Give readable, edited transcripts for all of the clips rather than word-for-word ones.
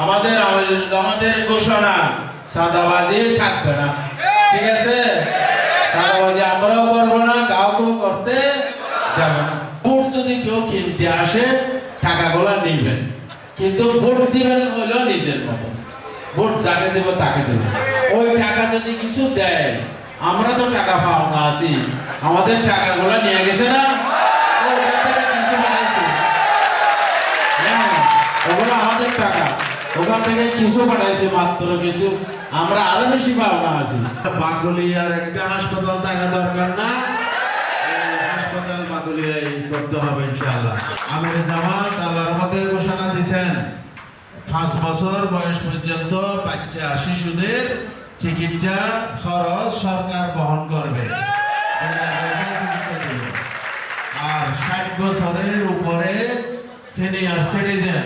আমাদের আমাদের ঘোষণা সাদাবাজি থাকবে না, ঠিক আছে? সাদাবাজি আমরাও করবো না, কাউকেও করতে যাব না। ভোট যদি কেউ কিনতে আসে টাকাগুলো নিবেন, কিন্তু ভোট দিবেন হইলো নিজের মতো। ভোট যাকে দেব তাকে দেব। ওই টাকা যদি কিছু দেয়, আমরা তো টাকা পাওনা আছি, আমাদের টাকাগুলো নিয়ে গেছে না, ওখান থেকে কিছু পাঠাইছে। হ্যাঁ, ওগুলো আমাদের টাকা, ওখান থেকে কিছু পাঠাইছে, মাত্র কিছু। আমরা আরো বেশি পাওনা আছি। বাগুলিয়ার একটা হাসপাতাল থাকা দরকার না? হাসপাতাল বাগুলিয়ায় করতে হবে ইনশাআল্লাহ। আমির জামাত আল্লাহর রহমতে ঘোষণা দিয়েছেন 5 বছর বয়স পর্যন্ত বাচ্চা শিশুদের চিকিৎসা খরচ সরকার বহন করবে। আর 60 বছরের উপরে সিনিয়র সিটিজেন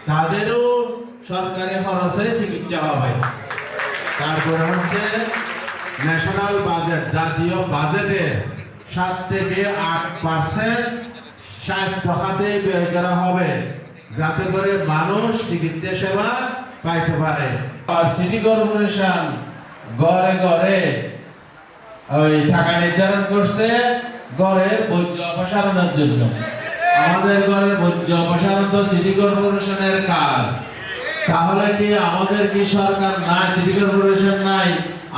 তাদেরও সরকারি খরচে চিকিৎসা হবে। তারপরে হচ্ছে ন্যাশনাল বাজেট, জাতীয় বাজেটে 7 থেকে 8% স্বাস্থ্য খাতে ব্যয় করা হবে, যাতে করে মানুষ চিকিৎসা সেবা পাইতে পারে। আর সিটি কর্পোরেশন ঘরে ঘরে ওই টাকা নির্ধারণ করছে ঘরের বর্জ্য অপসারণের জন্য। আমাদের ঘরের বর্জ্য অপসারণ তো সিটি কর্পোরেশনের কাজ। তাহলে কি আমাদের কি সরকার নাই, সিটি কর্পোরেশন নাই?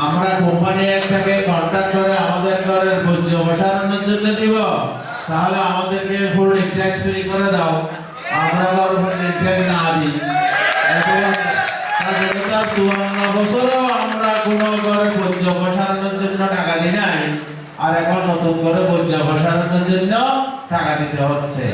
আমরা কোম্পানি একসাথে কন্ট্রাক্ট করে আমাদের ঘরের বর্জ্য অপসারণের জন্য দিব? তাহলে আমাদেরকে ফুল ট্যাক্স ফ্রি করে দাও, আমরা ঘর ট্যাক্স না দিই। 54 বছরও আমরা কোনো ঘরে বর্জ্য অপসারণের জন্য টাকা দিই নাই, আর এখন নতুন করে বর্জ্য অপসারণের জন্য টাকা দিতে হচ্ছে।